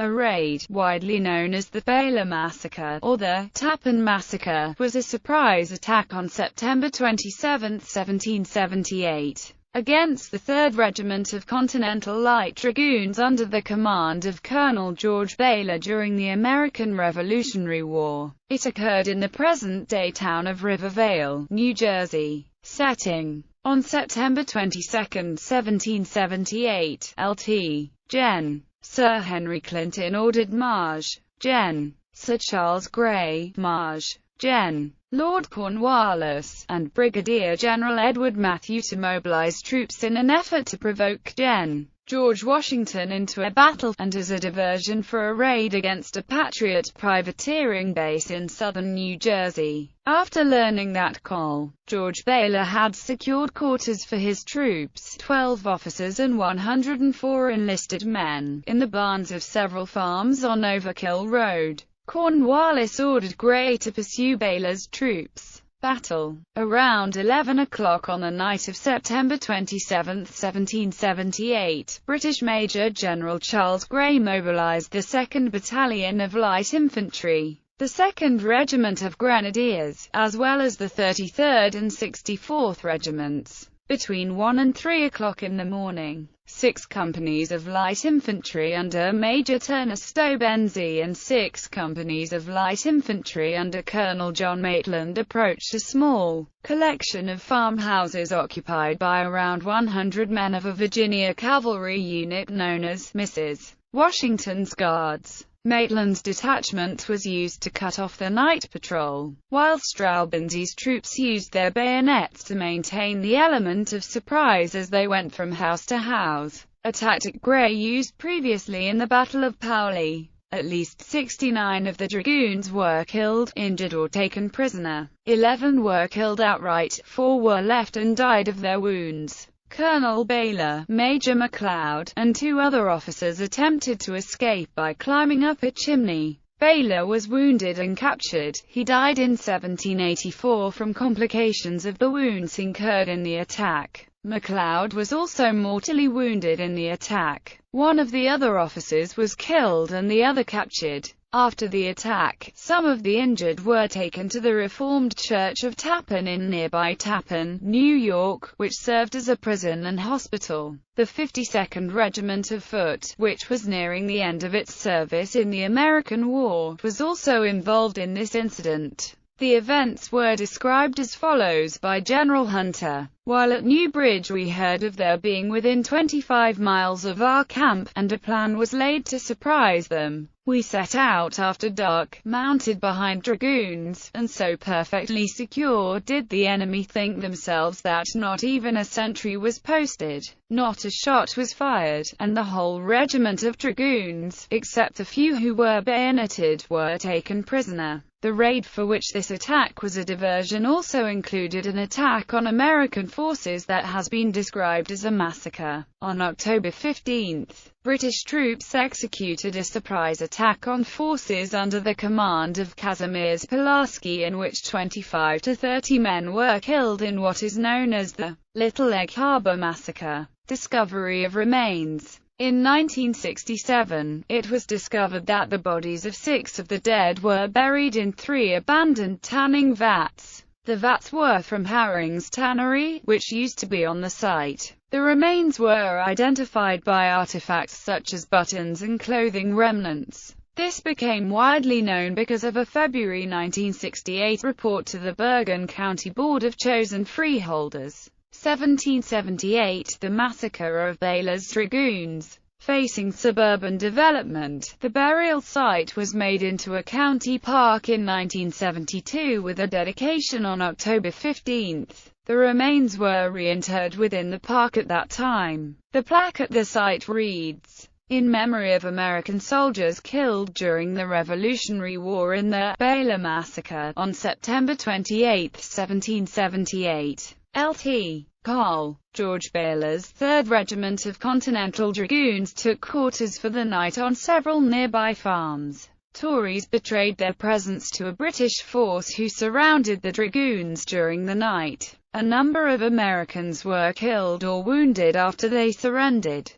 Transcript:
A raid, widely known as the Baylor Massacre, or the Tappan Massacre, was a surprise attack on September 27, 1778, against the 3rd Regiment of Continental Light Dragoons under the command of Colonel George Baylor during the American Revolutionary War. It occurred in the present-day town of Rivervale, New Jersey. Setting: on September 22, 1778, Lt. Gen. Sir Henry Clinton ordered Maj. Gen. Sir Charles Grey, Maj. Gen. Lord Cornwallis, and Brigadier General Edward Matthew to mobilize troops in an effort to provoke Gen. George Washington into a battle, and as a diversion for a raid against a Patriot privateering base in southern New Jersey. After learning that Col. George Baylor had secured quarters for his troops, 12 officers and 104 enlisted men, in the barns of several farms on Overkill Road, Cornwallis ordered Grey to pursue Baylor's troops. Battle. Around 11 o'clock on the night of September 27, 1778, British Major General Charles Grey mobilized the 2nd Battalion of Light Infantry, the 2nd Regiment of Grenadiers, as well as the 33rd and 64th Regiments. Between 1 and 3 o'clock in the morning, 6 companies of light infantry under Major Turner Stobenzi and 6 companies of light infantry under Colonel John Maitland approached a small collection of farmhouses occupied by around 100 men of a Virginia cavalry unit known as Mrs. Washington's Guards. Maitland's detachment was used to cut off the night patrol, while Stobenzi's troops used their bayonets to maintain the element of surprise as they went from house to house, a tactic Grey used previously in the Battle of Paoli. At least 69 of the dragoons were killed, injured or taken prisoner. 11 were killed outright, 4 were left and died of their wounds. Colonel Baylor, Major McLeod, and 2 other officers attempted to escape by climbing up a chimney. Baylor was wounded and captured. He died in 1784 from complications of the wounds incurred in the attack. McLeod was also mortally wounded in the attack. One of the other officers was killed and the other captured. After the attack, some of the injured were taken to the Reformed Church of Tappan in nearby Tappan, New York, which served as a prison and hospital. The 52nd Regiment of Foot, which was nearing the end of its service in the American War, was also involved in this incident. The events were described as follows by General Hunter: "While at New Bridge we heard of their being within 25 miles of our camp, and a plan was laid to surprise them. We set out after dark, mounted behind dragoons, and so perfectly secure did the enemy think themselves that not even a sentry was posted, not a shot was fired, and the whole regiment of dragoons, except a few who were bayoneted, were taken prisoner." The raid for which this attack was a diversion also included an attack on American forces that has been described as a massacre. On October 15, British troops executed a surprise attack on forces under the command of Kazimierz Pulaski in which 25 to 30 men were killed in what is known as the Little Egg Harbor Massacre. Discovery of remains. In 1967, it was discovered that the bodies of 6 of the dead were buried in 3 abandoned tanning vats. The vats were from Haring's tannery, which used to be on the site. The remains were identified by artifacts such as buttons and clothing remnants. This became widely known because of a February 1968 report to the Bergen County Board of Chosen Freeholders. 1778, the massacre of Baylor's Dragoons. Facing suburban development, the burial site was made into a county park in 1972 with a dedication on October 15. The remains were reinterred within the park at that time. The plaque at the site reads, "In memory of American soldiers killed during the Revolutionary War in the Baylor Massacre, on September 28, 1778. Lt. Col. George Baylor's 3rd Regiment of Continental Dragoons took quarters for the night on several nearby farms. Tories betrayed their presence to a British force who surrounded the dragoons during the night. A number of Americans were killed or wounded after they surrendered.